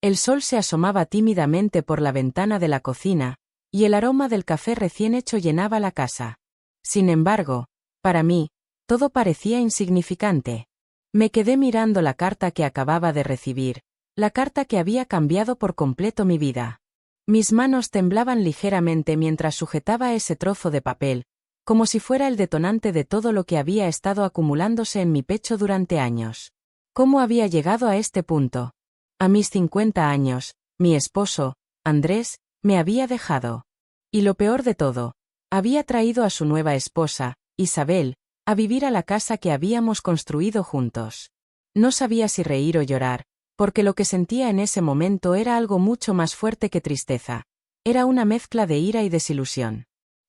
El sol se asomaba tímidamente por la ventana de la cocina, y el aroma del café recién hecho llenaba la casa. Sin embargo, para mí, todo parecía insignificante. Me quedé mirando la carta que acababa de recibir, la carta que había cambiado por completo mi vida. Mis manos temblaban ligeramente mientras sujetaba ese trozo de papel, como si fuera el detonante de todo lo que había estado acumulándose en mi pecho durante años. ¿Cómo había llegado a este punto? A mis 50 años, mi esposo, Andrés, me había dejado. Y lo peor de todo, había traído a su nueva esposa, Isabel, a vivir a la casa que habíamos construido juntos. No sabía si reír o llorar, porque lo que sentía en ese momento era algo mucho más fuerte que tristeza. Era una mezcla de ira y desilusión.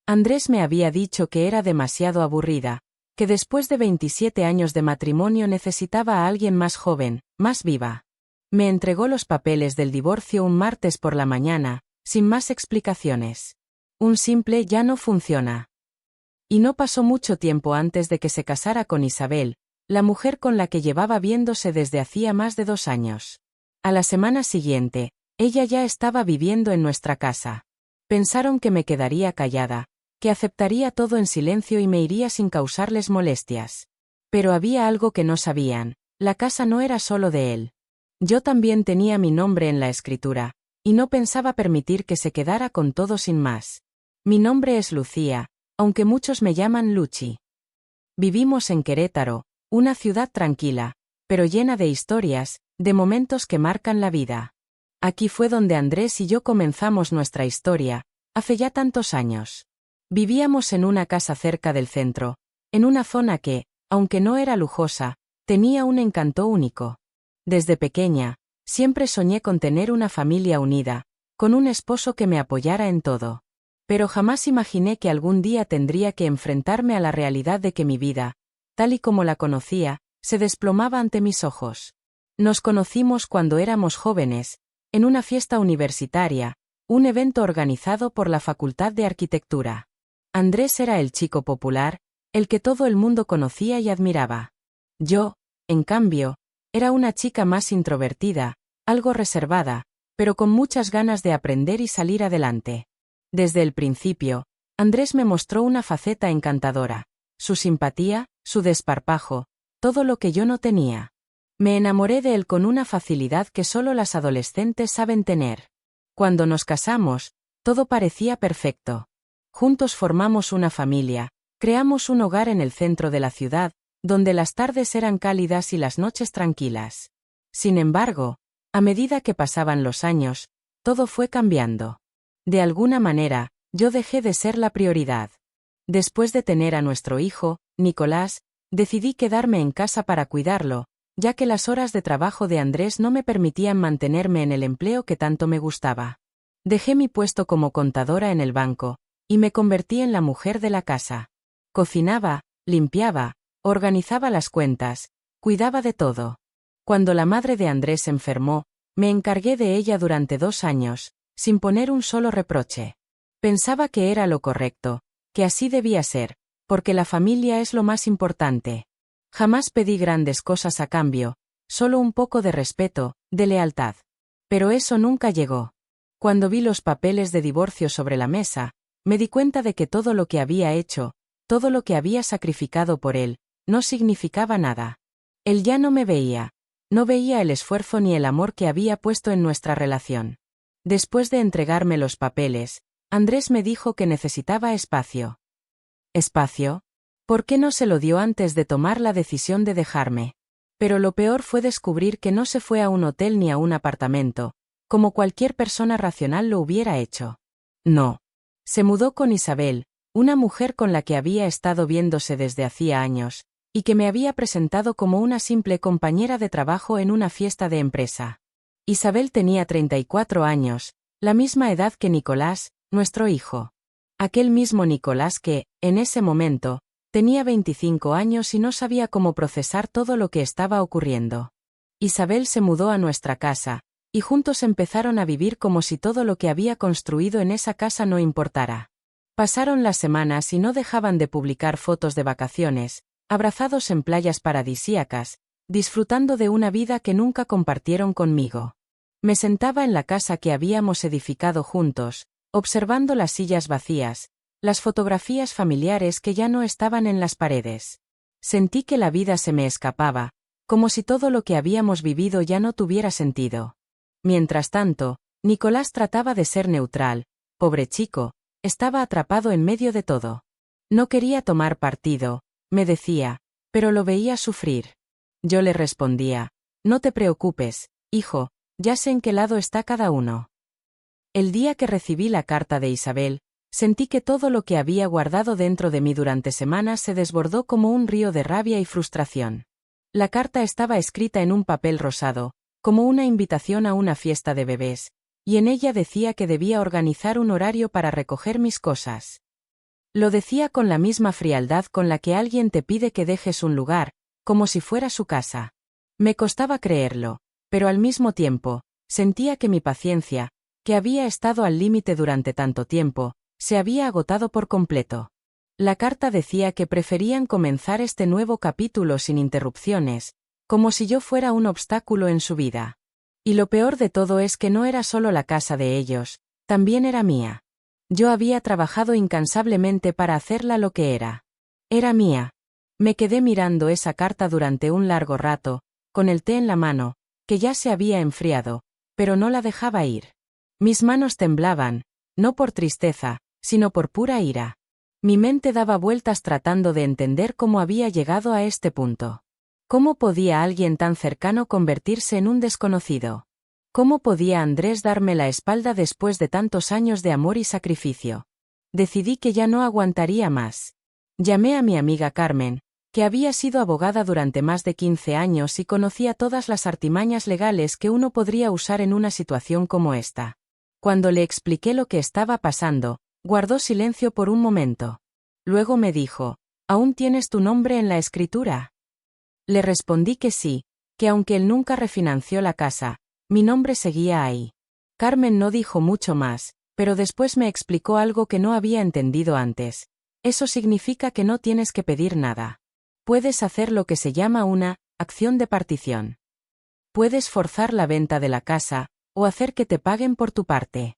Andrés me había dicho que era demasiado aburrida, que después de 27 años de matrimonio necesitaba a alguien más joven, más viva. Me entregó los papeles del divorcio un martes por la mañana, sin más explicaciones. Un simple ya no funciona. Y no pasó mucho tiempo antes de que se casara con Isabel, la mujer con la que llevaba viéndose desde hacía más de 2 años. A la semana siguiente, ella ya estaba viviendo en nuestra casa. Pensaron que me quedaría callada, que aceptaría todo en silencio y me iría sin causarles molestias. Pero había algo que no sabían, la casa no era solo de él. Yo también tenía mi nombre en la escritura, y no pensaba permitir que se quedara con todo sin más. Mi nombre es Lucía, aunque muchos me llaman Luchi. Vivimos en Querétaro, una ciudad tranquila, pero llena de historias, de momentos que marcan la vida. Aquí fue donde Andrés y yo comenzamos nuestra historia, hace ya tantos años. Vivíamos en una casa cerca del centro, en una zona que, aunque no era lujosa, tenía un encanto único. Desde pequeña, siempre soñé con tener una familia unida, con un esposo que me apoyara en todo. Pero jamás imaginé que algún día tendría que enfrentarme a la realidad de que mi vida, tal y como la conocía, se desplomaba ante mis ojos. Nos conocimos cuando éramos jóvenes, en una fiesta universitaria, un evento organizado por la Facultad de Arquitectura. Andrés era el chico popular, el que todo el mundo conocía y admiraba. Yo, en cambio, era una chica más introvertida, algo reservada, pero con muchas ganas de aprender y salir adelante. Desde el principio, Andrés me mostró una faceta encantadora, su simpatía, su desparpajo, todo lo que yo no tenía. Me enamoré de él con una facilidad que solo las adolescentes saben tener. Cuando nos casamos, todo parecía perfecto. Juntos formamos una familia, creamos un hogar en el centro de la ciudad, donde las tardes eran cálidas y las noches tranquilas. Sin embargo, a medida que pasaban los años, todo fue cambiando. De alguna manera, yo dejé de ser la prioridad. Después de tener a nuestro hijo, Nicolás, decidí quedarme en casa para cuidarlo, ya que las horas de trabajo de Andrés no me permitían mantenerme en el empleo que tanto me gustaba. Dejé mi puesto como contadora en el banco, y me convertí en la mujer de la casa. Cocinaba, limpiaba, organizaba las cuentas, cuidaba de todo. Cuando la madre de Andrés enfermó, me encargué de ella durante 2 años, sin poner un solo reproche. Pensaba que era lo correcto, que así debía ser, porque la familia es lo más importante. Jamás pedí grandes cosas a cambio, solo un poco de respeto, de lealtad. Pero eso nunca llegó. Cuando vi los papeles de divorcio sobre la mesa, me di cuenta de que todo lo que había hecho, todo lo que había sacrificado por él, no significaba nada. Él ya no me veía. No veía el esfuerzo ni el amor que había puesto en nuestra relación. Después de entregarme los papeles, Andrés me dijo que necesitaba espacio. ¿Espacio? ¿Por qué no se lo dio antes de tomar la decisión de dejarme? Pero lo peor fue descubrir que no se fue a un hotel ni a un apartamento, como cualquier persona racional lo hubiera hecho. No. Se mudó con Isabel, una mujer con la que había estado viéndose desde hacía años, y que me había presentado como una simple compañera de trabajo en una fiesta de empresa. Isabel tenía 34 años, la misma edad que Nicolás, nuestro hijo. Aquel mismo Nicolás que, en ese momento, tenía 25 años y no sabía cómo procesar todo lo que estaba ocurriendo. Isabel se mudó a nuestra casa, y juntos empezaron a vivir como si todo lo que había construido en esa casa no importara. Pasaron las semanas y no dejaban de publicar fotos de vacaciones, abrazados en playas paradisíacas, disfrutando de una vida que nunca compartieron conmigo. Me sentaba en la casa que habíamos edificado juntos, observando las sillas vacías, las fotografías familiares que ya no estaban en las paredes. Sentí que la vida se me escapaba, como si todo lo que habíamos vivido ya no tuviera sentido. Mientras tanto, Nicolás trataba de ser neutral. Pobre chico, estaba atrapado en medio de todo. No quería tomar partido, me decía, pero lo veía sufrir. Yo le respondía, no te preocupes, hijo, ya sé en qué lado está cada uno. El día que recibí la carta de Isabel, sentí que todo lo que había guardado dentro de mí durante semanas se desbordó como un río de rabia y frustración. La carta estaba escrita en un papel rosado, como una invitación a una fiesta de bebés, y en ella decía que debía organizar un horario para recoger mis cosas. Lo decía con la misma frialdad con la que alguien te pide que dejes un lugar, como si fuera su casa. Me costaba creerlo, pero al mismo tiempo, sentía que mi paciencia, que había estado al límite durante tanto tiempo, se había agotado por completo. La carta decía que preferían comenzar este nuevo capítulo sin interrupciones, como si yo fuera un obstáculo en su vida. Y lo peor de todo es que no era solo la casa de ellos, también era mía. Yo había trabajado incansablemente para hacerla lo que era. Era mía. Me quedé mirando esa carta durante un largo rato, con el té en la mano, que ya se había enfriado, pero no la dejaba ir. Mis manos temblaban, no por tristeza, sino por pura ira. Mi mente daba vueltas tratando de entender cómo había llegado a este punto. ¿Cómo podía alguien tan cercano convertirse en un desconocido? ¿Cómo podía Andrés darme la espalda después de tantos años de amor y sacrificio? Decidí que ya no aguantaría más. Llamé a mi amiga Carmen, que había sido abogada durante más de 15 años y conocía todas las artimañas legales que uno podría usar en una situación como esta. Cuando le expliqué lo que estaba pasando, guardó silencio por un momento. Luego me dijo, ¿aún tienes tu nombre en la escritura? Le respondí que sí, que aunque él nunca refinanció la casa, mi nombre seguía ahí. Carmen no dijo mucho más, pero después me explicó algo que no había entendido antes. Eso significa que no tienes que pedir nada. Puedes hacer lo que se llama una acción de partición. Puedes forzar la venta de la casa, o hacer que te paguen por tu parte.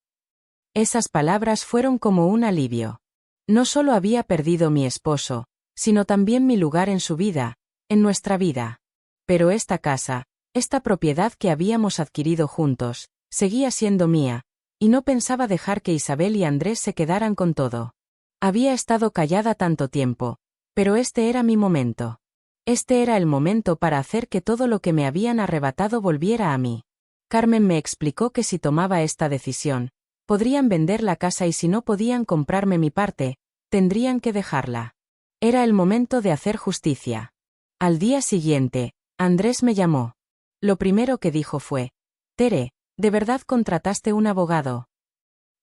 Esas palabras fueron como un alivio. No solo había perdido mi esposo, sino también mi lugar en su vida, en nuestra vida. Pero esta casa, esta propiedad que habíamos adquirido juntos, seguía siendo mía, y no pensaba dejar que Isabel y Andrés se quedaran con todo. Había estado callada tanto tiempo, pero este era mi momento. Este era el momento para hacer que todo lo que me habían arrebatado volviera a mí. Carmen me explicó que si tomaba esta decisión, podrían vender la casa y si no podían comprarme mi parte, tendrían que dejarla. Era el momento de hacer justicia. Al día siguiente, Andrés me llamó. Lo primero que dijo fue, Tere, ¿de verdad contrataste un abogado?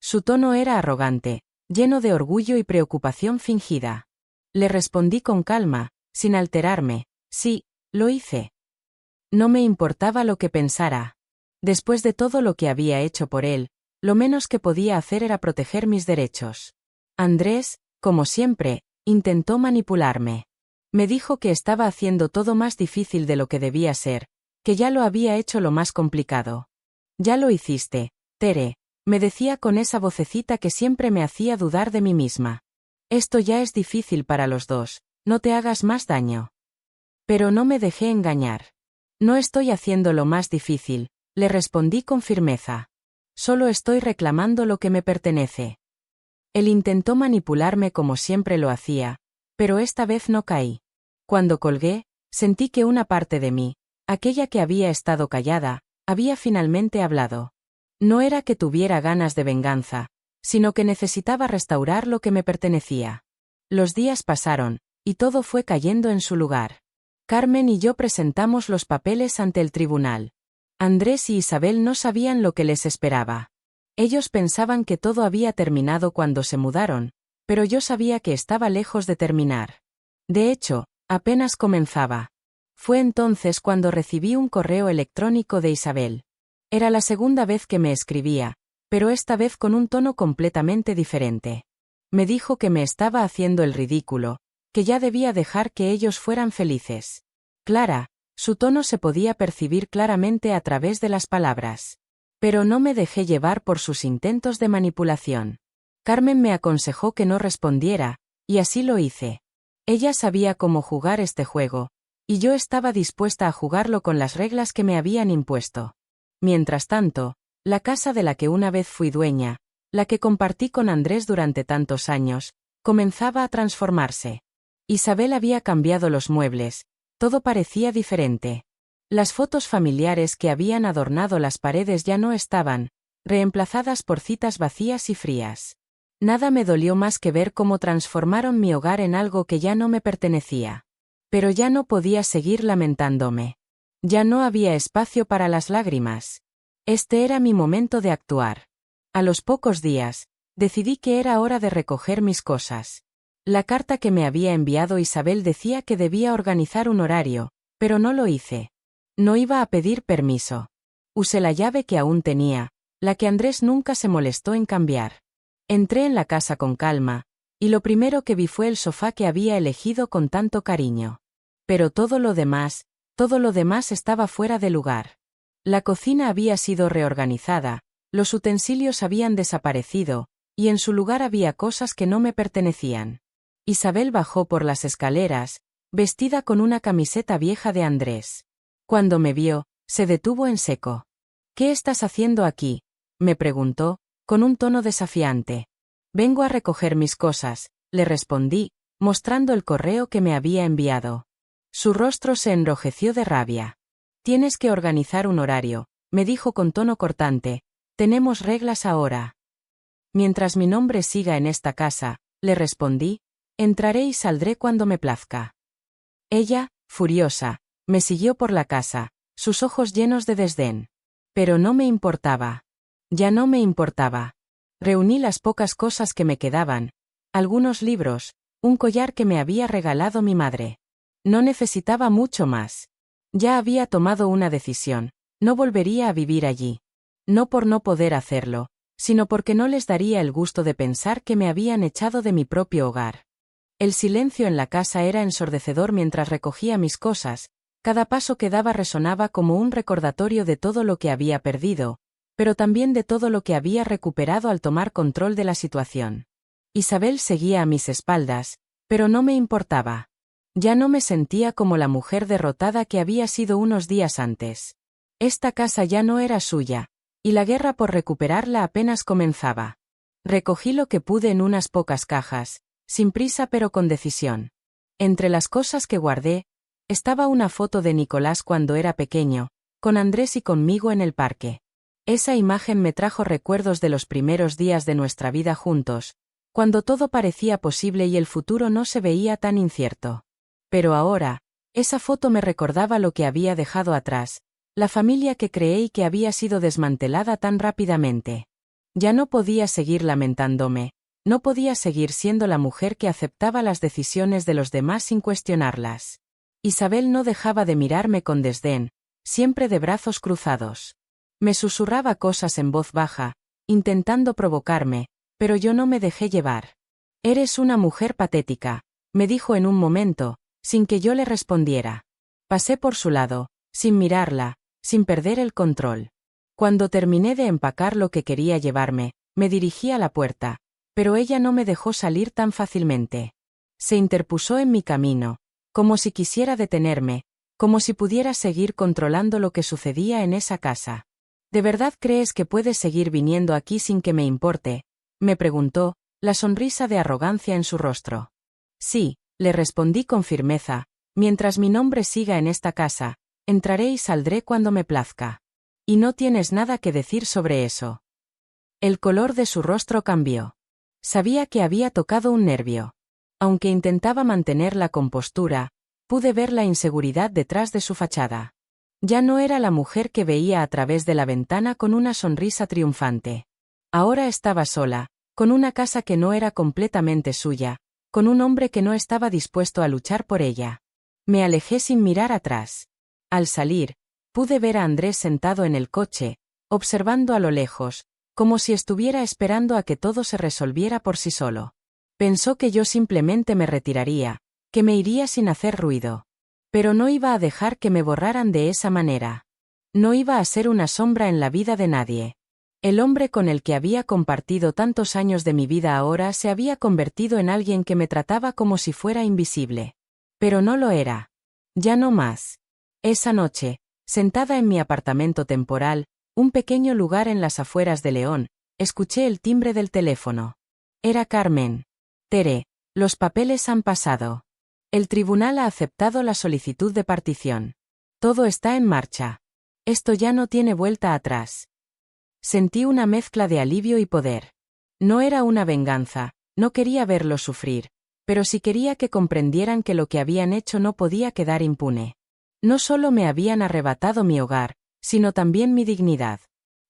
Su tono era arrogante, lleno de orgullo y preocupación fingida. Le respondí con calma, sin alterarme, sí, lo hice. No me importaba lo que pensara. Después de todo lo que había hecho por él, lo menos que podía hacer era proteger mis derechos. Andrés, como siempre, intentó manipularme. Me dijo que estaba haciendo todo más difícil de lo que debía ser, que ya lo había hecho lo más complicado. Ya lo hiciste, Tere, me decía con esa vocecita que siempre me hacía dudar de mí misma. Esto ya es difícil para los dos, no te hagas más daño. Pero no me dejé engañar. No estoy haciendo lo más difícil, le respondí con firmeza. Solo estoy reclamando lo que me pertenece. Él intentó manipularme como siempre lo hacía, pero esta vez no caí. Cuando colgué, sentí que una parte de mí, aquella que había estado callada, había finalmente hablado. No era que tuviera ganas de venganza, sino que necesitaba restaurar lo que me pertenecía. Los días pasaron, y todo fue cayendo en su lugar. Carmen y yo presentamos los papeles ante el tribunal. Andrés y Isabel no sabían lo que les esperaba. Ellos pensaban que todo había terminado cuando se mudaron, pero yo sabía que estaba lejos de terminar. De hecho, apenas comenzaba. Fue entonces cuando recibí un correo electrónico de Isabel. Era la segunda vez que me escribía, pero esta vez con un tono completamente diferente. Me dijo que me estaba haciendo el ridículo, que ya debía dejar que ellos fueran felices. Clara, su tono se podía percibir claramente a través de las palabras. Pero no me dejé llevar por sus intentos de manipulación. Carmen me aconsejó que no respondiera, y así lo hice. Ella sabía cómo jugar este juego, y yo estaba dispuesta a jugarlo con las reglas que me habían impuesto. Mientras tanto, la casa de la que una vez fui dueña, la que compartí con Andrés durante tantos años, comenzaba a transformarse. Isabel había cambiado los muebles, todo parecía diferente. Las fotos familiares que habían adornado las paredes ya no estaban, reemplazadas por citas vacías y frías. Nada me dolió más que ver cómo transformaron mi hogar en algo que ya no me pertenecía. Pero ya no podía seguir lamentándome. Ya no había espacio para las lágrimas. Este era mi momento de actuar. A los pocos días, decidí que era hora de recoger mis cosas. La carta que me había enviado Isabel decía que debía organizar un horario, pero no lo hice. No iba a pedir permiso. Usé la llave que aún tenía, la que Andrés nunca se molestó en cambiar. Entré en la casa con calma, y lo primero que vi fue el sofá que había elegido con tanto cariño. Pero todo lo demás estaba fuera de lugar. La cocina había sido reorganizada, los utensilios habían desaparecido, y en su lugar había cosas que no me pertenecían. Isabel bajó por las escaleras, vestida con una camiseta vieja de Andrés. Cuando me vio, se detuvo en seco. «¿Qué estás haciendo aquí?», me preguntó, con un tono desafiante. «Vengo a recoger mis cosas», le respondí, mostrando el correo que me había enviado. Su rostro se enrojeció de rabia. «Tienes que organizar un horario», me dijo con tono cortante. «Tenemos reglas ahora». «Mientras mi nombre siga en esta casa», le respondí, «entraré y saldré cuando me plazca». Ella, furiosa, me siguió por la casa, sus ojos llenos de desdén. Pero no me importaba. Ya no me importaba. Reuní las pocas cosas que me quedaban, algunos libros, un collar que me había regalado mi madre. No necesitaba mucho más. Ya había tomado una decisión, no volvería a vivir allí. No por no poder hacerlo, sino porque no les daría el gusto de pensar que me habían echado de mi propio hogar. El silencio en la casa era ensordecedor mientras recogía mis cosas, cada paso que daba resonaba como un recordatorio de todo lo que había perdido, pero también de todo lo que había recuperado al tomar control de la situación. Isabel seguía a mis espaldas, pero no me importaba. Ya no me sentía como la mujer derrotada que había sido unos días antes. Esta casa ya no era suya, y la guerra por recuperarla apenas comenzaba. Recogí lo que pude en unas pocas cajas, sin prisa pero con decisión. Entre las cosas que guardé, estaba una foto de Nicolás cuando era pequeño, con Andrés y conmigo en el parque. Esa imagen me trajo recuerdos de los primeros días de nuestra vida juntos, cuando todo parecía posible y el futuro no se veía tan incierto. Pero ahora, esa foto me recordaba lo que había dejado atrás, la familia que creé y que había sido desmantelada tan rápidamente. Ya no podía seguir lamentándome, no podía seguir siendo la mujer que aceptaba las decisiones de los demás sin cuestionarlas. Isabel no dejaba de mirarme con desdén, siempre de brazos cruzados. Me susurraba cosas en voz baja, intentando provocarme, pero yo no me dejé llevar. «Eres una mujer patética», me dijo en un momento, sin que yo le respondiera. Pasé por su lado, sin mirarla, sin perder el control. Cuando terminé de empacar lo que quería llevarme, me dirigí a la puerta, pero ella no me dejó salir tan fácilmente. Se interpuso en mi camino, como si quisiera detenerme, como si pudiera seguir controlando lo que sucedía en esa casa. «¿De verdad crees que puedes seguir viniendo aquí sin que me importe?», me preguntó, la sonrisa de arrogancia en su rostro. «Sí», le respondí con firmeza, «mientras mi nombre siga en esta casa, entraré y saldré cuando me plazca. Y no tienes nada que decir sobre eso». El color de su rostro cambió. Sabía que había tocado un nervio. Aunque intentaba mantener la compostura, pude ver la inseguridad detrás de su fachada. Ya no era la mujer que veía a través de la ventana con una sonrisa triunfante. Ahora estaba sola, con una casa que no era completamente suya, con un hombre que no estaba dispuesto a luchar por ella. Me alejé sin mirar atrás. Al salir, pude ver a Andrés sentado en el coche, observando a lo lejos, como si estuviera esperando a que todo se resolviera por sí solo. Pensó que yo simplemente me retiraría, que me iría sin hacer ruido. Pero no iba a dejar que me borraran de esa manera. No iba a ser una sombra en la vida de nadie. El hombre con el que había compartido tantos años de mi vida ahora se había convertido en alguien que me trataba como si fuera invisible. Pero no lo era. Ya no más. Esa noche, sentada en mi apartamento temporal, un pequeño lugar en las afueras de León, escuché el timbre del teléfono. Era Carmen. Tere, los papeles han pasado. El tribunal ha aceptado la solicitud de partición. Todo está en marcha. Esto ya no tiene vuelta atrás. Sentí una mezcla de alivio y poder. No era una venganza, no quería verlo sufrir, pero sí quería que comprendieran que lo que habían hecho no podía quedar impune. No solo me habían arrebatado mi hogar, sino también mi dignidad.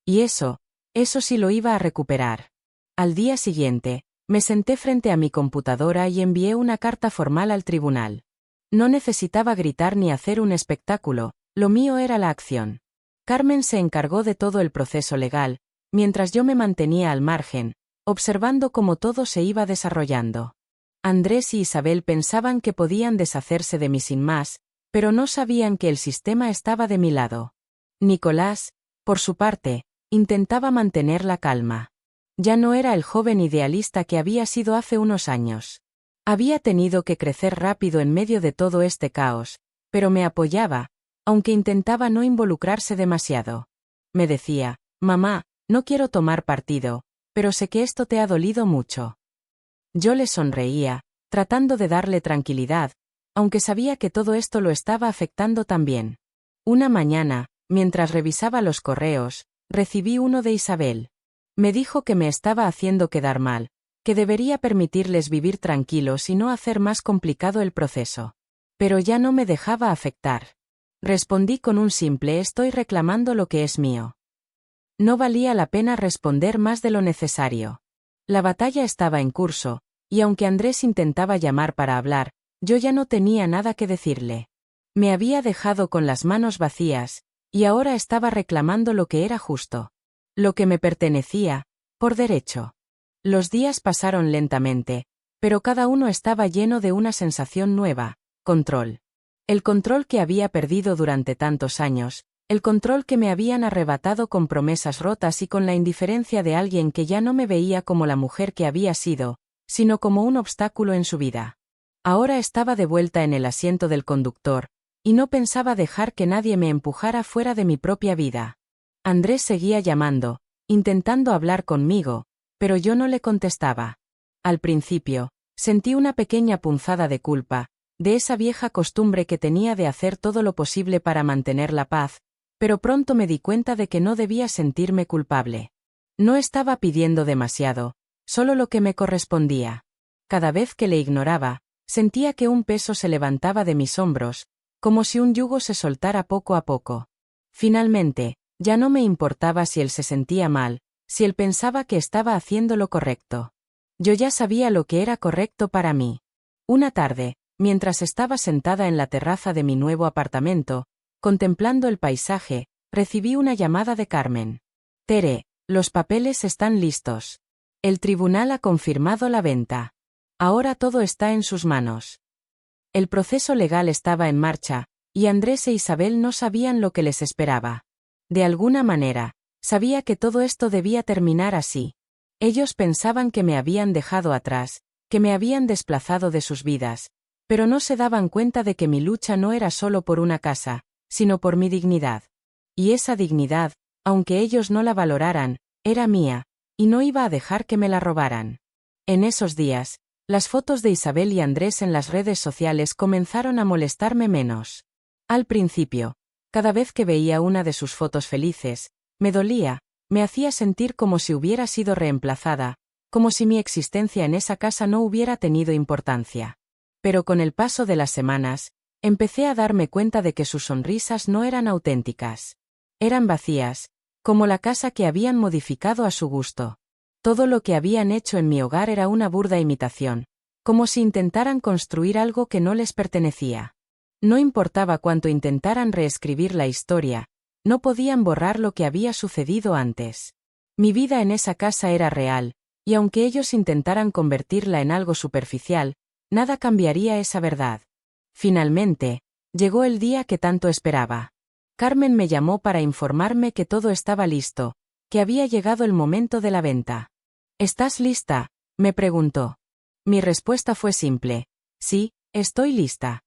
Y eso sí lo iba a recuperar. Al día siguiente, me senté frente a mi computadora y envié una carta formal al tribunal. No necesitaba gritar ni hacer un espectáculo, lo mío era la acción. Carmen se encargó de todo el proceso legal, mientras yo me mantenía al margen, observando cómo todo se iba desarrollando. Andrés y Isabel pensaban que podían deshacerse de mí sin más, pero no sabían que el sistema estaba de mi lado. Nicolás, por su parte, intentaba mantener la calma. Ya no era el joven idealista que había sido hace unos años. Había tenido que crecer rápido en medio de todo este caos, pero me apoyaba, aunque intentaba no involucrarse demasiado. Me decía, mamá, no quiero tomar partido, pero sé que esto te ha dolido mucho. Yo le sonreía, tratando de darle tranquilidad, aunque sabía que todo esto lo estaba afectando también. Una mañana, mientras revisaba los correos, recibí uno de Isabel. Me dijo que me estaba haciendo quedar mal, que debería permitirles vivir tranquilos y no hacer más complicado el proceso. Pero ya no me dejaba afectar. Respondí con un simple estoy reclamando lo que es mío. No valía la pena responder más de lo necesario. La batalla estaba en curso, y aunque Andrés intentaba llamar para hablar, yo ya no tenía nada que decirle. Me había dejado con las manos vacías, y ahora estaba reclamando lo que era justo. Lo que me pertenecía, por derecho. Los días pasaron lentamente, pero cada uno estaba lleno de una sensación nueva, control. El control que había perdido durante tantos años, el control que me habían arrebatado con promesas rotas y con la indiferencia de alguien que ya no me veía como la mujer que había sido, sino como un obstáculo en su vida. Ahora estaba de vuelta en el asiento del conductor, y no pensaba dejar que nadie me empujara fuera de mi propia vida. Andrés seguía llamando, intentando hablar conmigo, pero yo no le contestaba. Al principio, sentí una pequeña punzada de culpa, de esa vieja costumbre que tenía de hacer todo lo posible para mantener la paz, pero pronto me di cuenta de que no debía sentirme culpable. No estaba pidiendo demasiado, solo lo que me correspondía. Cada vez que le ignoraba, sentía que un peso se levantaba de mis hombros, como si un yugo se soltara poco a poco. Finalmente, ya no me importaba si él se sentía mal, si él pensaba que estaba haciendo lo correcto. Yo ya sabía lo que era correcto para mí. Una tarde, mientras estaba sentada en la terraza de mi nuevo apartamento, contemplando el paisaje, recibí una llamada de Carmen. Tere, los papeles están listos. El tribunal ha confirmado la venta. Ahora todo está en sus manos. El proceso legal estaba en marcha, y Andrés e Isabel no sabían lo que les esperaba. De alguna manera, sabía que todo esto debía terminar así. Ellos pensaban que me habían dejado atrás, que me habían desplazado de sus vidas, pero no se daban cuenta de que mi lucha no era solo por una casa, sino por mi dignidad. Y esa dignidad, aunque ellos no la valoraran, era mía, y no iba a dejar que me la robaran. En esos días, las fotos de Isabel y Andrés en las redes sociales comenzaron a molestarme menos. Al principio, cada vez que veía una de sus fotos felices, me dolía, me hacía sentir como si hubiera sido reemplazada, como si mi existencia en esa casa no hubiera tenido importancia. Pero con el paso de las semanas, empecé a darme cuenta de que sus sonrisas no eran auténticas. Eran vacías, como la casa que habían modificado a su gusto. Todo lo que habían hecho en mi hogar era una burda imitación, como si intentaran construir algo que no les pertenecía. No importaba cuánto intentaran reescribir la historia, no podían borrar lo que había sucedido antes. Mi vida en esa casa era real, y aunque ellos intentaran convertirla en algo superficial, nada cambiaría esa verdad. Finalmente, llegó el día que tanto esperaba. Carmen me llamó para informarme que todo estaba listo, que había llegado el momento de la venta. ¿Estás lista?, me preguntó. Mi respuesta fue simple. Sí, estoy lista.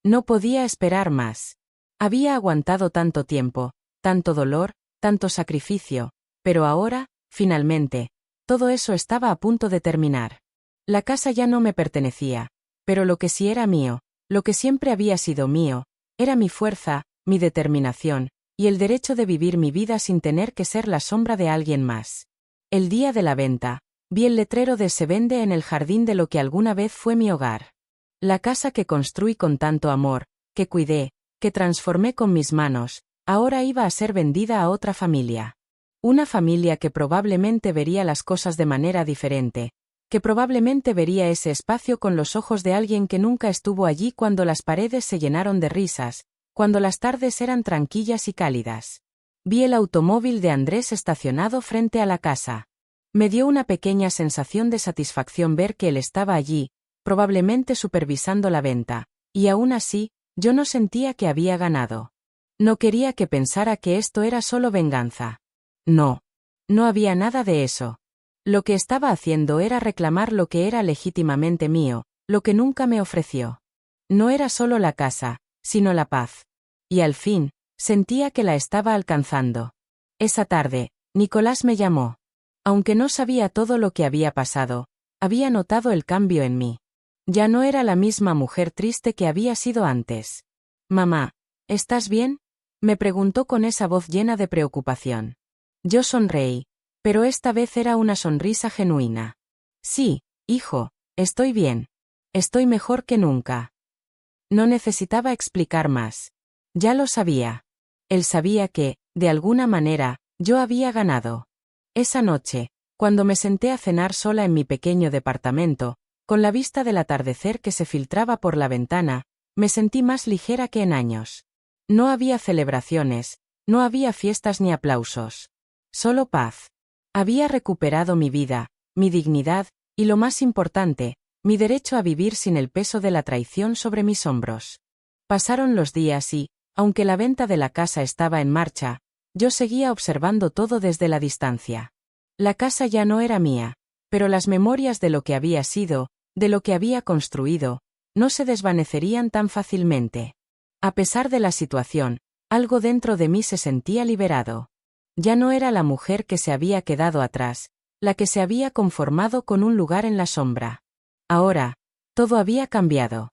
No podía esperar más. Había aguantado tanto tiempo, tanto dolor, tanto sacrificio, pero ahora, finalmente, todo eso estaba a punto de terminar. La casa ya no me pertenecía, pero lo que sí era mío, lo que siempre había sido mío, era mi fuerza, mi determinación, y el derecho de vivir mi vida sin tener que ser la sombra de alguien más. El día de la venta, vi el letrero de "Se vende" en el jardín de lo que alguna vez fue mi hogar. La casa que construí con tanto amor, que cuidé, que transformé con mis manos, ahora iba a ser vendida a otra familia. Una familia que probablemente vería las cosas de manera diferente, que probablemente vería ese espacio con los ojos de alguien que nunca estuvo allí cuando las paredes se llenaron de risas, cuando las tardes eran tranquilas y cálidas. Vi el automóvil de Andrés estacionado frente a la casa. Me dio una pequeña sensación de satisfacción ver que él estaba allí, probablemente supervisando la venta, y aún así, yo no sentía que había ganado. No quería que pensara que esto era solo venganza. No. No había nada de eso. Lo que estaba haciendo era reclamar lo que era legítimamente mío, lo que nunca me ofreció. No era solo la casa, sino la paz. Y al fin, sentía que la estaba alcanzando. Esa tarde, Nicolás me llamó. Aunque no sabía todo lo que había pasado, había notado el cambio en mí. Ya no era la misma mujer triste que había sido antes. «Mamá, ¿estás bien?», me preguntó con esa voz llena de preocupación. Yo sonreí, pero esta vez era una sonrisa genuina. «Sí, hijo, estoy bien. Estoy mejor que nunca». No necesitaba explicar más. Ya lo sabía. Él sabía que, de alguna manera, yo había ganado. Esa noche, cuando me senté a cenar sola en mi pequeño departamento, con la vista del atardecer que se filtraba por la ventana, me sentí más ligera que en años. No había celebraciones, no había fiestas ni aplausos. Solo paz. Había recuperado mi vida, mi dignidad, y lo más importante, mi derecho a vivir sin el peso de la traición sobre mis hombros. Pasaron los días y, aunque la venta de la casa estaba en marcha, yo seguía observando todo desde la distancia. La casa ya no era mía, pero las memorias de lo que había sido, de lo que había construido, no se desvanecerían tan fácilmente. A pesar de la situación, algo dentro de mí se sentía liberado. Ya no era la mujer que se había quedado atrás, la que se había conformado con un lugar en la sombra. Ahora, todo había cambiado.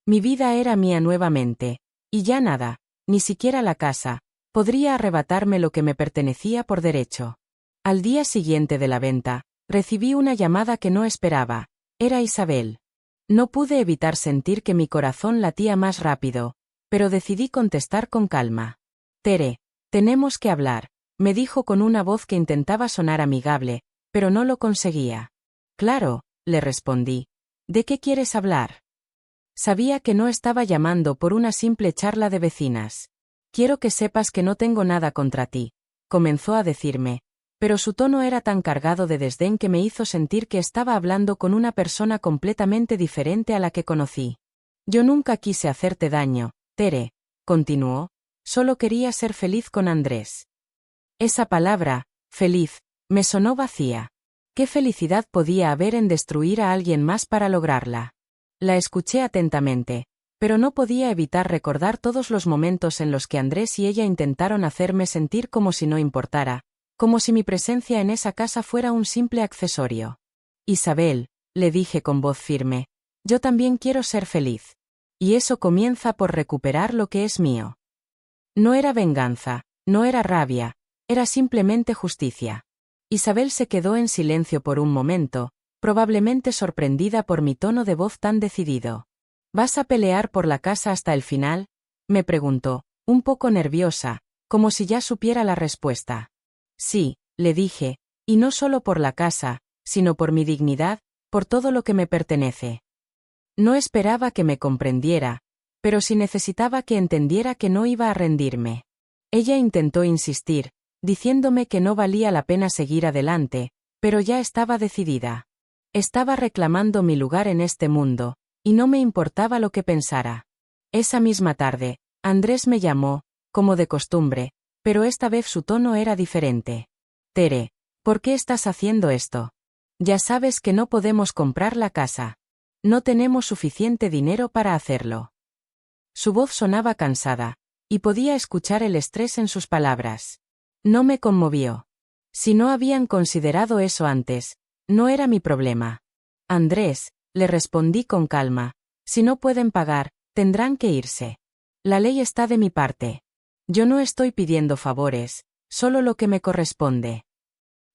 Mi vida era mía nuevamente, y ya nada, ni siquiera la casa, podría arrebatarme lo que me pertenecía por derecho. Al día siguiente de la venta, recibí una llamada que no esperaba. Era Isabel. No pude evitar sentir que mi corazón latía más rápido, pero decidí contestar con calma. «Tere, tenemos que hablar», me dijo con una voz que intentaba sonar amigable, pero no lo conseguía. «Claro», le respondí. «¿De qué quieres hablar?» Sabía que no estaba llamando por una simple charla de vecinas. «Quiero que sepas que no tengo nada contra ti», comenzó a decirme, pero su tono era tan cargado de desdén que me hizo sentir que estaba hablando con una persona completamente diferente a la que conocí. «Yo nunca quise hacerte daño, Tere», continuó, «solo quería ser feliz con Andrés». Esa palabra, feliz, me sonó vacía. ¿Qué felicidad podía haber en destruir a alguien más para lograrla? La escuché atentamente, pero no podía evitar recordar todos los momentos en los que Andrés y ella intentaron hacerme sentir como si no importara, como si mi presencia en esa casa fuera un simple accesorio. «Isabel», le dije con voz firme, «yo también quiero ser feliz. Y eso comienza por recuperar lo que es mío». No era venganza, no era rabia, era simplemente justicia. Isabel se quedó en silencio por un momento, probablemente sorprendida por mi tono de voz tan decidido. «¿Vas a pelear por la casa hasta el final?», me preguntó, un poco nerviosa, como si ya supiera la respuesta. «Sí», le dije, «y no solo por la casa, sino por mi dignidad, por todo lo que me pertenece». No esperaba que me comprendiera, pero sí necesitaba que entendiera que no iba a rendirme. Ella intentó insistir, diciéndome que no valía la pena seguir adelante, pero ya estaba decidida. Estaba reclamando mi lugar en este mundo, y no me importaba lo que pensara. Esa misma tarde, Andrés me llamó, como de costumbre, pero esta vez su tono era diferente. Tere, ¿por qué estás haciendo esto? Ya sabes que no podemos comprar la casa. No tenemos suficiente dinero para hacerlo. Su voz sonaba cansada, y podía escuchar el estrés en sus palabras. No me conmovió. Si no habían considerado eso antes, no era mi problema. Andrés, le respondí con calma, si no pueden pagar, tendrán que irse. La ley está de mi parte. Yo no estoy pidiendo favores, solo lo que me corresponde.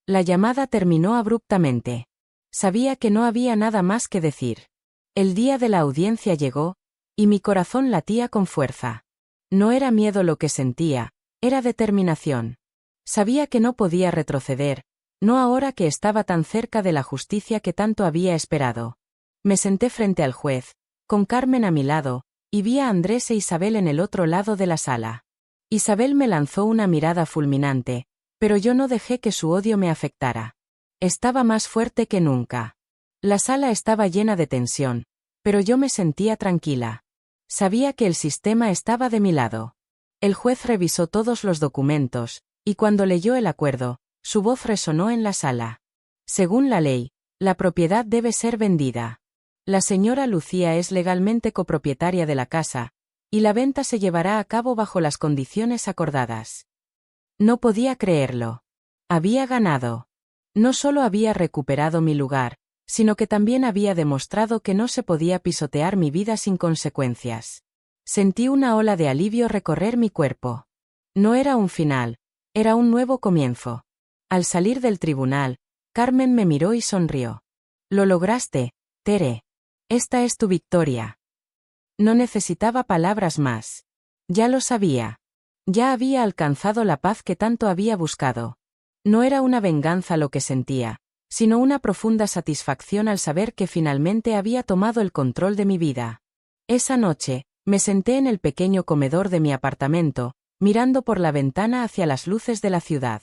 La llamada terminó abruptamente. Sabía que no había nada más que decir. El día de la audiencia llegó, y mi corazón latía con fuerza. No era miedo lo que sentía, era determinación. Sabía que no podía retroceder, no ahora que estaba tan cerca de la justicia que tanto había esperado. Me senté frente al juez, con Carmen a mi lado, y vi a Andrés e Isabel en el otro lado de la sala. Isabel me lanzó una mirada fulminante, pero yo no dejé que su odio me afectara. Estaba más fuerte que nunca. La sala estaba llena de tensión, pero yo me sentía tranquila. Sabía que el sistema estaba de mi lado. El juez revisó todos los documentos, y cuando leyó el acuerdo, su voz resonó en la sala. Según la ley, la propiedad debe ser vendida. La señora Lucía es legalmente copropietaria de la casa, y la venta se llevará a cabo bajo las condiciones acordadas. No podía creerlo. Había ganado. No solo había recuperado mi lugar, sino que también había demostrado que no se podía pisotear mi vida sin consecuencias. Sentí una ola de alivio recorrer mi cuerpo. No era un final, era un nuevo comienzo. Al salir del tribunal, Carmen me miró y sonrió. Lo lograste, Tere. Esta es tu victoria. No necesitaba palabras más. Ya lo sabía. Ya había alcanzado la paz que tanto había buscado. No era una venganza lo que sentía, sino una profunda satisfacción al saber que finalmente había tomado el control de mi vida. Esa noche, me senté en el pequeño comedor de mi apartamento, mirando por la ventana hacia las luces de la ciudad.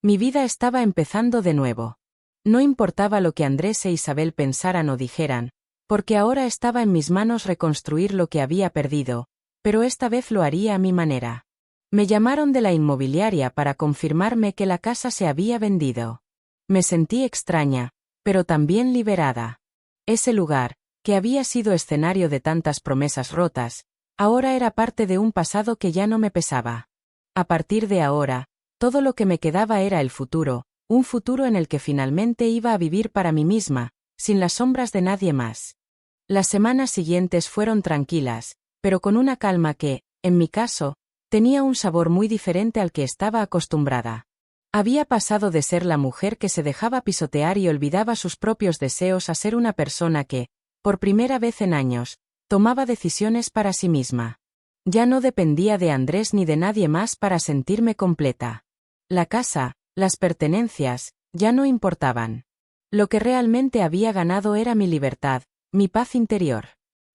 Mi vida estaba empezando de nuevo. No importaba lo que Andrés e Isabel pensaran o dijeran, porque ahora estaba en mis manos reconstruir lo que había perdido, pero esta vez lo haría a mi manera. Me llamaron de la inmobiliaria para confirmarme que la casa se había vendido. Me sentí extraña, pero también liberada. Ese lugar, que había sido escenario de tantas promesas rotas, ahora era parte de un pasado que ya no me pesaba. A partir de ahora, todo lo que me quedaba era el futuro, un futuro en el que finalmente iba a vivir para mí misma, sin las sombras de nadie más. Las semanas siguientes fueron tranquilas, pero con una calma que, en mi caso, tenía un sabor muy diferente al que estaba acostumbrada. Había pasado de ser la mujer que se dejaba pisotear y olvidaba sus propios deseos a ser una persona que, por primera vez en años, tomaba decisiones para sí misma. Ya no dependía de Andrés ni de nadie más para sentirme completa. La casa, las pertenencias, ya no importaban. Lo que realmente había ganado era mi libertad, mi paz interior.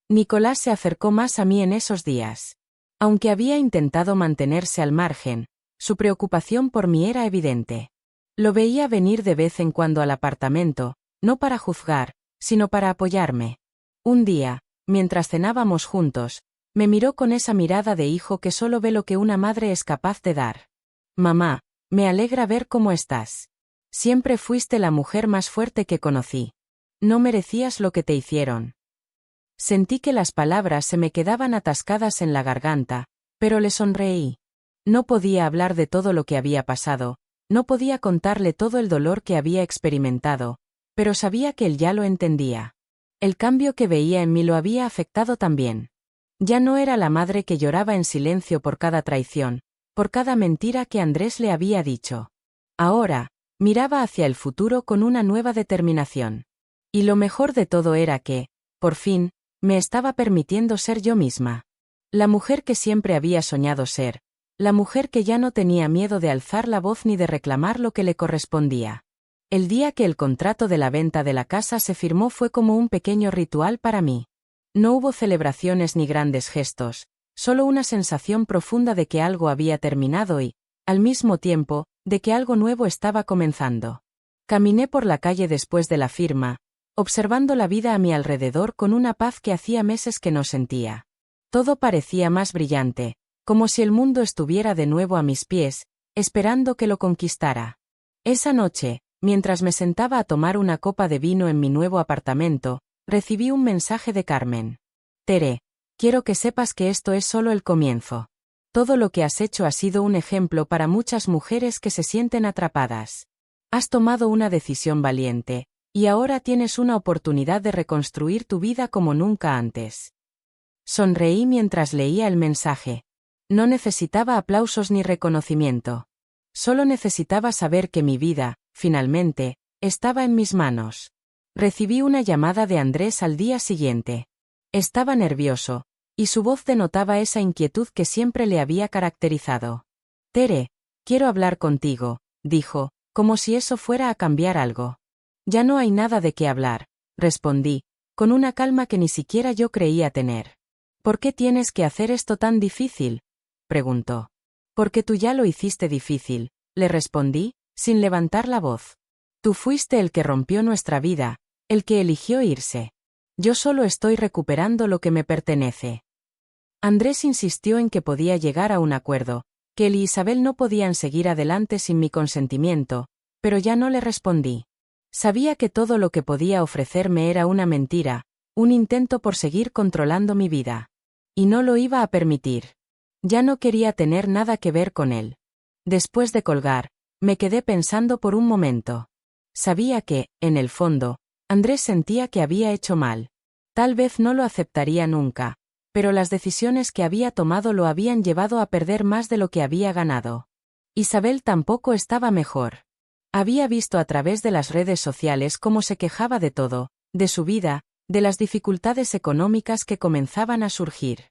Nicolás se acercó más a mí en esos días. Aunque había intentado mantenerse al margen, su preocupación por mí era evidente. Lo veía venir de vez en cuando al apartamento, no para juzgar, sino para apoyarme. Un día, mientras cenábamos juntos, me miró con esa mirada de hijo que solo ve lo que una madre es capaz de dar. Mamá, me alegra ver cómo estás. Siempre fuiste la mujer más fuerte que conocí. No merecías lo que te hicieron. Sentí que las palabras se me quedaban atascadas en la garganta, pero le sonreí. No podía hablar de todo lo que había pasado, no podía contarle todo el dolor que había experimentado, pero sabía que él ya lo entendía. El cambio que veía en mí lo había afectado también. Ya no era la madre que lloraba en silencio por cada traición, por cada mentira que Andrés le había dicho. Ahora, miraba hacia el futuro con una nueva determinación. Y lo mejor de todo era que, por fin, me estaba permitiendo ser yo misma. La mujer que siempre había soñado ser, la mujer que ya no tenía miedo de alzar la voz ni de reclamar lo que le correspondía. El día que el contrato de la venta de la casa se firmó fue como un pequeño ritual para mí. No hubo celebraciones ni grandes gestos, solo una sensación profunda de que algo había terminado y, al mismo tiempo, de que algo nuevo estaba comenzando. Caminé por la calle después de la firma, observando la vida a mi alrededor con una paz que hacía meses que no sentía. Todo parecía más brillante, como si el mundo estuviera de nuevo a mis pies, esperando que lo conquistara. Esa noche, mientras me sentaba a tomar una copa de vino en mi nuevo apartamento, recibí un mensaje de Carmen. Tere, quiero que sepas que esto es solo el comienzo. Todo lo que has hecho ha sido un ejemplo para muchas mujeres que se sienten atrapadas. Has tomado una decisión valiente, y ahora tienes una oportunidad de reconstruir tu vida como nunca antes. Sonreí mientras leía el mensaje. No necesitaba aplausos ni reconocimiento. Solo necesitaba saber que mi vida, finalmente, estaba en mis manos. Recibí una llamada de Andrés al día siguiente. Estaba nervioso, y su voz denotaba esa inquietud que siempre le había caracterizado. Tere, quiero hablar contigo, dijo, como si eso fuera a cambiar algo. Ya no hay nada de qué hablar, respondí, con una calma que ni siquiera yo creía tener. ¿Por qué tienes que hacer esto tan difícil?, preguntó. Porque tú ya lo hiciste difícil, le respondí, sin levantar la voz. Tú fuiste el que rompió nuestra vida, el que eligió irse. Yo solo estoy recuperando lo que me pertenece. Andrés insistió en que podía llegar a un acuerdo, que él y Isabel no podían seguir adelante sin mi consentimiento, pero ya no le respondí. Sabía que todo lo que podía ofrecerme era una mentira, un intento por seguir controlando mi vida. Y no lo iba a permitir. Ya no quería tener nada que ver con él. Después de colgar, me quedé pensando por un momento. Sabía que, en el fondo, Andrés sentía que había hecho mal. Tal vez no lo aceptaría nunca, pero las decisiones que había tomado lo habían llevado a perder más de lo que había ganado. Isabel tampoco estaba mejor. Había visto a través de las redes sociales cómo se quejaba de todo, de su vida, de las dificultades económicas que comenzaban a surgir.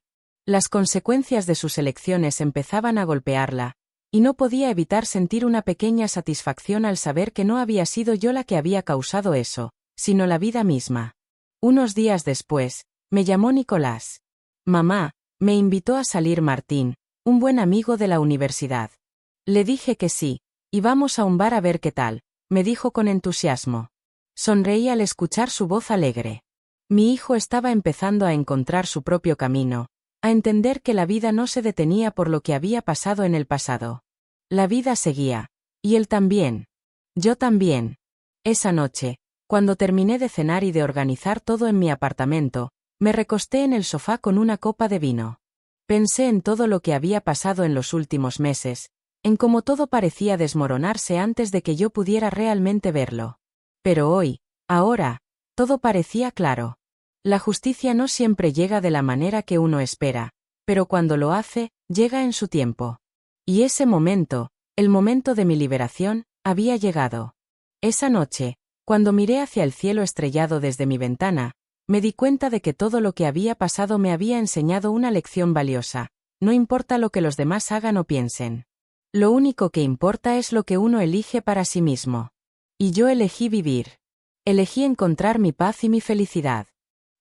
Las consecuencias de sus elecciones empezaban a golpearla, y no podía evitar sentir una pequeña satisfacción al saber que no había sido yo la que había causado eso, sino la vida misma. Unos días después, me llamó Nicolás. Mamá, me invitó a salir Martín, un buen amigo de la universidad. Le dije que sí, y vamos a un bar a ver qué tal, me dijo con entusiasmo. Sonreí al escuchar su voz alegre. Mi hijo estaba empezando a encontrar su propio camino, a entender que la vida no se detenía por lo que había pasado en el pasado. La vida seguía, y él también. Yo también. Esa noche, cuando terminé de cenar y de organizar todo en mi apartamento, me recosté en el sofá con una copa de vino. Pensé en todo lo que había pasado en los últimos meses, en cómo todo parecía desmoronarse antes de que yo pudiera realmente verlo. Pero hoy, ahora, todo parecía claro. La justicia no siempre llega de la manera que uno espera, pero cuando lo hace, llega en su tiempo. Y ese momento, el momento de mi liberación, había llegado. Esa noche, cuando miré hacia el cielo estrellado desde mi ventana, me di cuenta de que todo lo que había pasado me había enseñado una lección valiosa. No importa lo que los demás hagan o piensen. Lo único que importa es lo que uno elige para sí mismo. Y yo elegí vivir. Elegí encontrar mi paz y mi felicidad.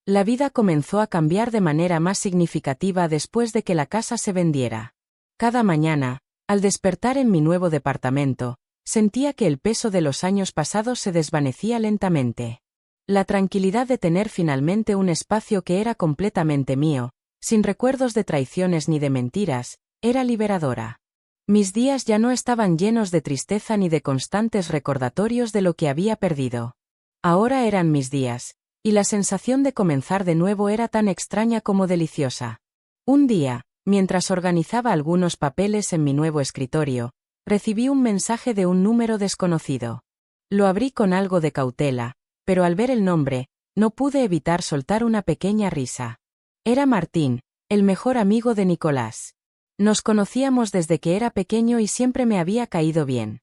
La vida comenzó a cambiar de manera más significativa después de que la casa se vendiera. Cada mañana, al despertar en mi nuevo departamento, sentía que el peso de los años pasados se desvanecía lentamente. La tranquilidad de tener finalmente un espacio que era completamente mío, sin recuerdos de traiciones ni de mentiras, era liberadora. Mis días ya no estaban llenos de tristeza ni de constantes recordatorios de lo que había perdido. Ahora eran mis días, y la sensación de comenzar de nuevo era tan extraña como deliciosa. Un día, mientras organizaba algunos papeles en mi nuevo escritorio, recibí un mensaje de un número desconocido. Lo abrí con algo de cautela, pero al ver el nombre, no pude evitar soltar una pequeña risa. Era Martín, el mejor amigo de Nicolás. Nos conocíamos desde que era pequeño y siempre me había caído bien.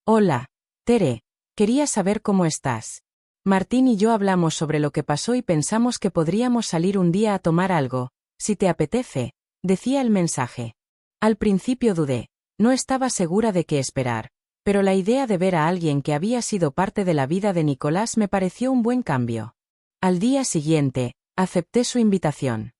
Hola, Tere, quería saber cómo estás. Martín y yo hablamos sobre lo que pasó y pensamos que podríamos salir un día a tomar algo, si te apetece, decía el mensaje. Al principio dudé, no estaba segura de qué esperar, pero la idea de ver a alguien que había sido parte de la vida de Nicolás me pareció un buen cambio. Al día siguiente, acepté su invitación.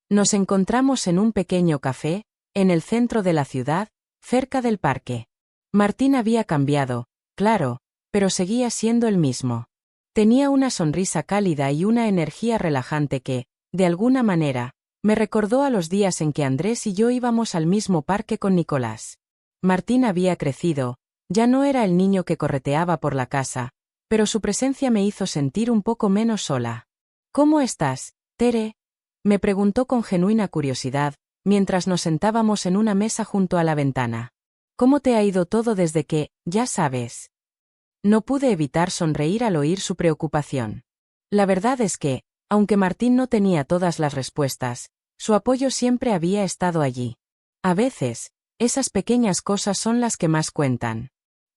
Nos encontramos en un pequeño café, en el centro de la ciudad, cerca del parque. Martín había cambiado, claro, pero seguía siendo el mismo. Tenía una sonrisa cálida y una energía relajante que, de alguna manera, Me recordó a los días en que Andrés y yo íbamos al mismo parque con Nicolás. Martín había crecido, ya no era el niño que correteaba por la casa, pero su presencia me hizo sentir un poco menos sola. ¿Cómo estás, Tere?, me preguntó con genuina curiosidad, mientras nos sentábamos en una mesa junto a la ventana. ¿Cómo te ha ido todo desde que, ya sabes? No pude evitar sonreír al oír su preocupación. La verdad es que, aunque Martín no tenía todas las respuestas, su apoyo siempre había estado allí. A veces, esas pequeñas cosas son las que más cuentan.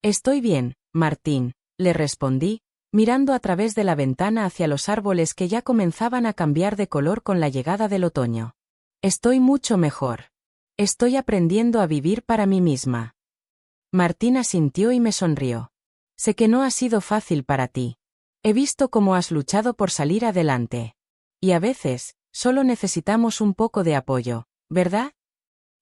Estoy bien, Martín, le respondí, mirando a través de la ventana hacia los árboles que ya comenzaban a cambiar de color con la llegada del otoño. Estoy mucho mejor. Estoy aprendiendo a vivir para mí misma. Martín asintió y me sonrió. Sé que no ha sido fácil para ti. He visto cómo has luchado por salir adelante. Y a veces, solo necesitamos un poco de apoyo, ¿verdad?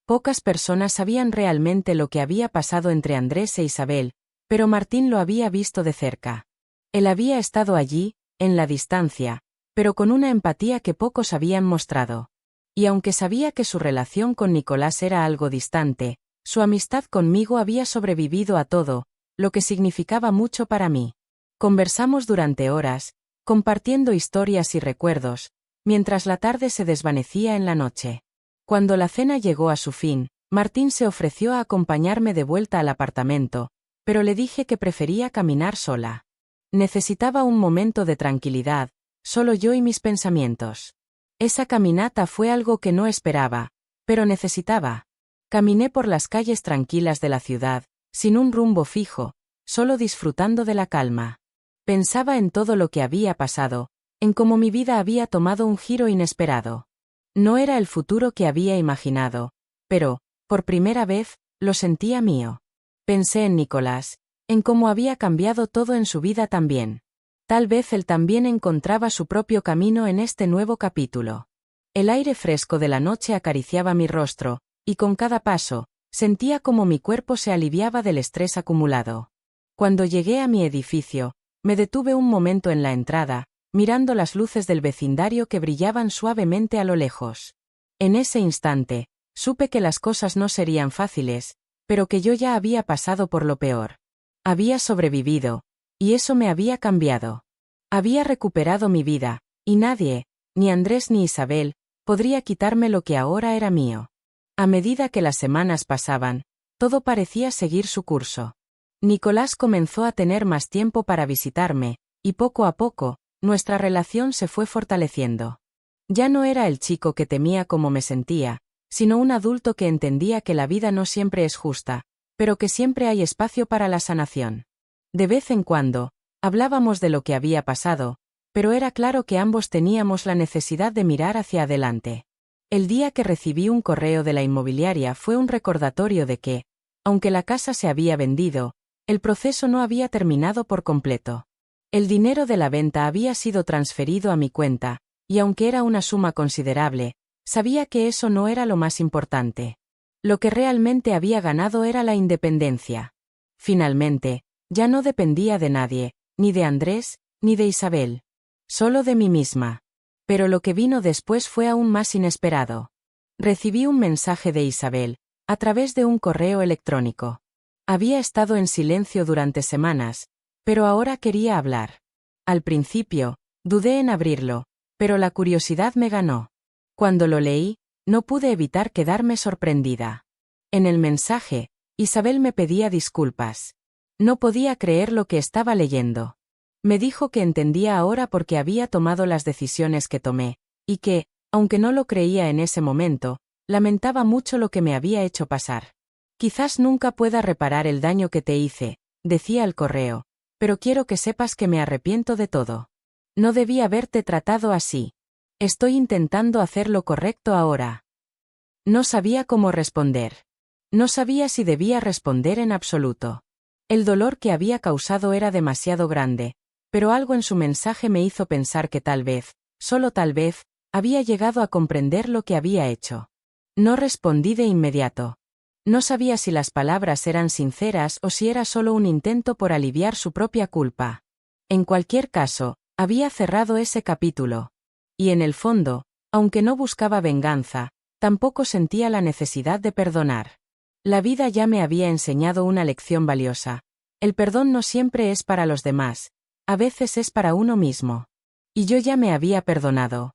Pocas personas sabían realmente lo que había pasado entre Andrés e Isabel, pero Martín lo había visto de cerca. Él había estado allí, en la distancia, pero con una empatía que pocos habían mostrado. Y aunque sabía que su relación con Nicolás era algo distante, su amistad conmigo había sobrevivido a todo, lo que significaba mucho para mí. Conversamos durante horas, compartiendo historias y recuerdos, mientras la tarde se desvanecía en la noche. Cuando la cena llegó a su fin, Martín se ofreció a acompañarme de vuelta al apartamento, pero le dije que prefería caminar sola. Necesitaba un momento de tranquilidad, solo yo y mis pensamientos. Esa caminata fue algo que no esperaba, pero necesitaba. Caminé por las calles tranquilas de la ciudad, sin un rumbo fijo, solo disfrutando de la calma. Pensaba en todo lo que había pasado, en cómo mi vida había tomado un giro inesperado. No era el futuro que había imaginado, pero, por primera vez, lo sentía mío. Pensé en Nicolás, en cómo había cambiado todo en su vida también. Tal vez él también encontraba su propio camino en este nuevo capítulo. El aire fresco de la noche acariciaba mi rostro, y con cada paso, sentía como mi cuerpo se aliviaba del estrés acumulado. Cuando llegué a mi edificio, me detuve un momento en la entrada, mirando las luces del vecindario que brillaban suavemente a lo lejos. En ese instante, supe que las cosas no serían fáciles, pero que yo ya había pasado por lo peor. Había sobrevivido, y eso me había cambiado. Había recuperado mi vida, y nadie, ni Andrés ni Isabel, podría quitarme lo que ahora era mío. A medida que las semanas pasaban, todo parecía seguir su curso. Nicolás comenzó a tener más tiempo para visitarme, y poco a poco, nuestra relación se fue fortaleciendo. Ya no era el chico que temía cómo me sentía, sino un adulto que entendía que la vida no siempre es justa, pero que siempre hay espacio para la sanación. De vez en cuando, hablábamos de lo que había pasado, pero era claro que ambos teníamos la necesidad de mirar hacia adelante. El día que recibí un correo de la inmobiliaria fue un recordatorio de que, aunque la casa se había vendido, el proceso no había terminado por completo. El dinero de la venta había sido transferido a mi cuenta, y aunque era una suma considerable, sabía que eso no era lo más importante. Lo que realmente había ganado era la independencia. Finalmente, ya no dependía de nadie, ni de Andrés, ni de Isabel. Solo de mí misma. Pero lo que vino después fue aún más inesperado. Recibí un mensaje de Isabel, a través de un correo electrónico. Había estado en silencio durante semanas, pero ahora quería hablar. Al principio, dudé en abrirlo, pero la curiosidad me ganó. Cuando lo leí, no pude evitar quedarme sorprendida. En el mensaje, Isabel me pedía disculpas. No podía creer lo que estaba leyendo. Me dijo que entendía ahora por qué había tomado las decisiones que tomé, y que, aunque no lo creía en ese momento, lamentaba mucho lo que me había hecho pasar. Quizás nunca pueda reparar el daño que te hice, decía el correo, pero quiero que sepas que me arrepiento de todo. No debí haberte tratado así. Estoy intentando hacer lo correcto ahora. No sabía cómo responder. No sabía si debía responder en absoluto. El dolor que había causado era demasiado grande, pero algo en su mensaje me hizo pensar que tal vez, solo tal vez, había llegado a comprender lo que había hecho. No respondí de inmediato. No sabía si las palabras eran sinceras o si era solo un intento por aliviar su propia culpa. En cualquier caso, había cerrado ese capítulo. Y en el fondo, Aunque no buscaba venganza, tampoco sentía la necesidad de perdonar. La vida ya me había enseñado una lección valiosa. El perdón no siempre es para los demás, a veces es para uno mismo. Y yo ya me había perdonado.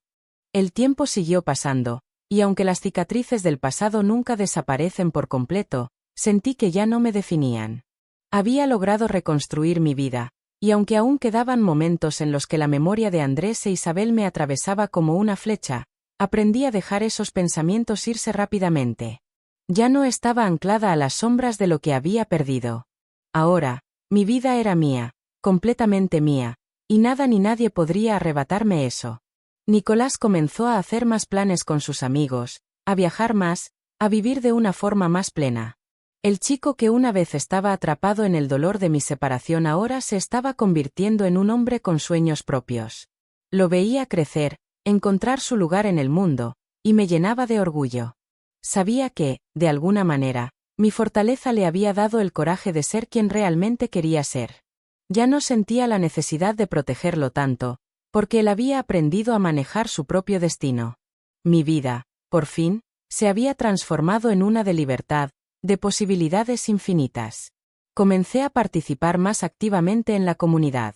El tiempo siguió pasando, y aunque las cicatrices del pasado nunca desaparecen por completo, sentí que ya no me definían. Había logrado reconstruir mi vida, y aunque aún quedaban momentos en los que la memoria de Andrés e Isabel me atravesaba como una flecha, aprendí a dejar esos pensamientos irse rápidamente. Ya no estaba anclada a las sombras de lo que había perdido. Ahora, mi vida era mía, completamente mía, y nada ni nadie podría arrebatarme eso. Nicolás comenzó a hacer más planes con sus amigos, a viajar más, a vivir de una forma más plena. El chico que una vez estaba atrapado en el dolor de mi separación ahora se estaba convirtiendo en un hombre con sueños propios. Lo veía crecer, encontrar su lugar en el mundo, y me llenaba de orgullo. Sabía que, de alguna manera, mi fortaleza le había dado el coraje de ser quien realmente quería ser. Ya no sentía la necesidad de protegerlo tanto, porque él había aprendido a manejar su propio destino. Mi vida, por fin, se había transformado en una de libertad, de posibilidades infinitas. Comencé a participar más activamente en la comunidad.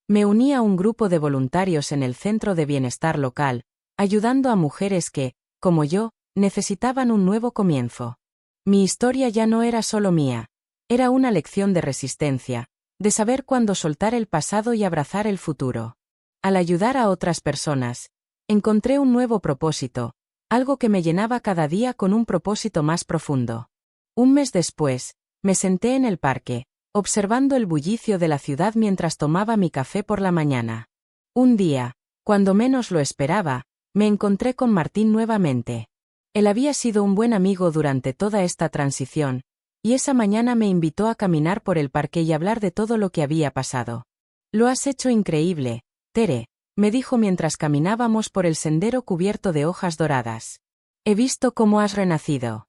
Me uní a un grupo de voluntarios en el centro de bienestar local, ayudando a mujeres que, como yo, necesitaban un nuevo comienzo. Mi historia ya no era solo mía, era una lección de resistencia, de saber cuándo soltar el pasado y abrazar el futuro. Al ayudar a otras personas, encontré un nuevo propósito, algo que me llenaba cada día con un propósito más profundo. Un mes después, me senté en el parque, observando el bullicio de la ciudad mientras tomaba mi café por la mañana. Un día, cuando menos lo esperaba, me encontré con Martín nuevamente. Él había sido un buen amigo durante toda esta transición, y esa mañana me invitó a caminar por el parque y hablar de todo lo que había pasado. «Lo has hecho increíble, Tere», me dijo mientras caminábamos por el sendero cubierto de hojas doradas. «He visto cómo has renacido.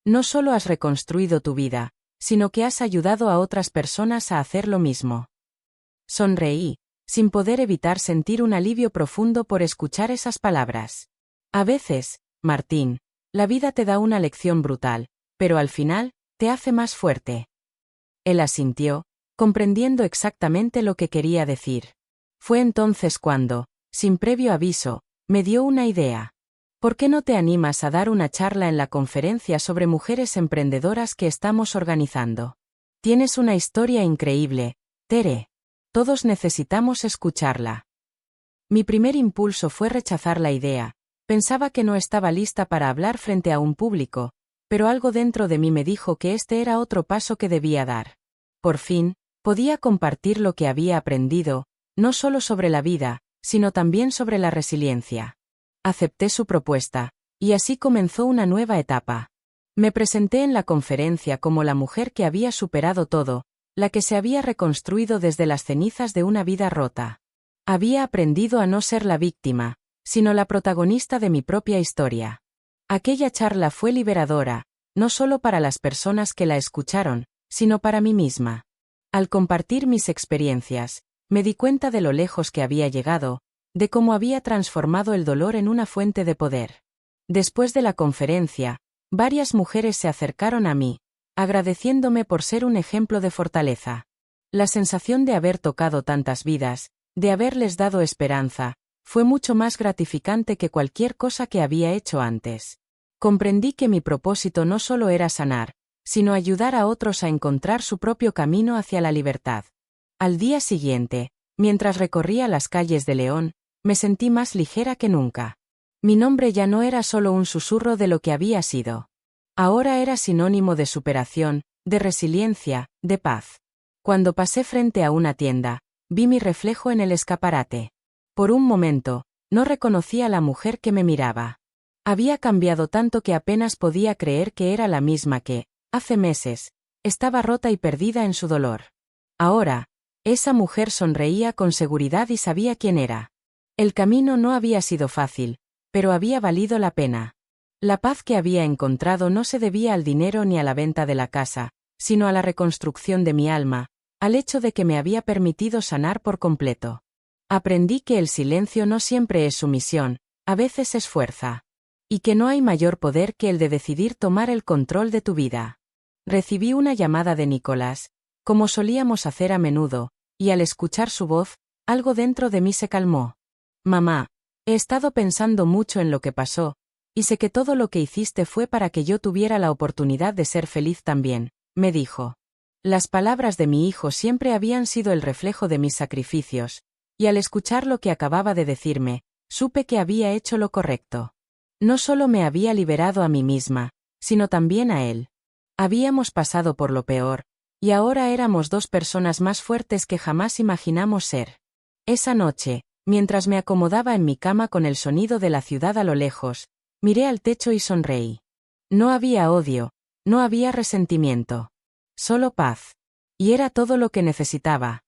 No solo has reconstruido tu vida, sino que has ayudado a otras personas a hacer lo mismo». Sonreí, sin poder evitar sentir un alivio profundo por escuchar esas palabras. A veces, Martín, la vida te da una lección brutal, pero al final, te hace más fuerte. Él asintió, comprendiendo exactamente lo que quería decir. Fue entonces cuando, sin previo aviso, me dio una idea. ¿Por qué no te animas a dar una charla en la conferencia sobre mujeres emprendedoras que estamos organizando? Tienes una historia increíble, Tere. Todos necesitamos escucharla. Mi primer impulso fue rechazar la idea. Pensaba que no estaba lista para hablar frente a un público, pero algo dentro de mí me dijo que este era otro paso que debía dar. Por fin, podía compartir lo que había aprendido, no solo sobre la vida, sino también sobre la resiliencia. Acepté su propuesta, y así comenzó una nueva etapa. Me presenté en la conferencia como la mujer que había superado todo, la que se había reconstruido desde las cenizas de una vida rota. Había aprendido a no ser la víctima, sino la protagonista de mi propia historia. Aquella charla fue liberadora, no solo para las personas que la escucharon, sino para mí misma. Al compartir mis experiencias, me di cuenta de lo lejos que había llegado, de cómo había transformado el dolor en una fuente de poder. Después de la conferencia, varias mujeres se acercaron a mí, agradeciéndome por ser un ejemplo de fortaleza. La sensación de haber tocado tantas vidas, de haberles dado esperanza, fue mucho más gratificante que cualquier cosa que había hecho antes. Comprendí que mi propósito no solo era sanar, sino ayudar a otros a encontrar su propio camino hacia la libertad. Al día siguiente, mientras recorría las calles de León, me sentí más ligera que nunca. Mi nombre ya no era solo un susurro de lo que había sido. Ahora era sinónimo de superación, de resiliencia, de paz. Cuando pasé frente a una tienda, vi mi reflejo en el escaparate. Por un momento, no reconocí a la mujer que me miraba. Había cambiado tanto que apenas podía creer que era la misma que, hace meses, estaba rota y perdida en su dolor. Ahora, esa mujer sonreía con seguridad y sabía quién era. El camino no había sido fácil, pero había valido la pena. La paz que había encontrado no se debía al dinero ni a la venta de la casa, sino a la reconstrucción de mi alma, al hecho de que me había permitido sanar por completo. Aprendí que el silencio no siempre es sumisión, a veces es fuerza. Y que no hay mayor poder que el de decidir tomar el control de tu vida. Recibí una llamada de Nicolás, como solíamos hacer a menudo, y al escuchar su voz, algo dentro de mí se calmó. Mamá, he estado pensando mucho en lo que pasó, y sé que todo lo que hiciste fue para que yo tuviera la oportunidad de ser feliz también, me dijo. Las palabras de mi hijo siempre habían sido el reflejo de mis sacrificios, y al escuchar lo que acababa de decirme, supe que había hecho lo correcto. No solo me había liberado a mí misma, sino también a él. Habíamos pasado por lo peor, y ahora éramos dos personas más fuertes que jamás imaginamos ser. Esa noche, mientras me acomodaba en mi cama con el sonido de la ciudad a lo lejos, miré al techo y sonreí. No había odio, no había resentimiento. Solo paz. Y era todo lo que necesitaba.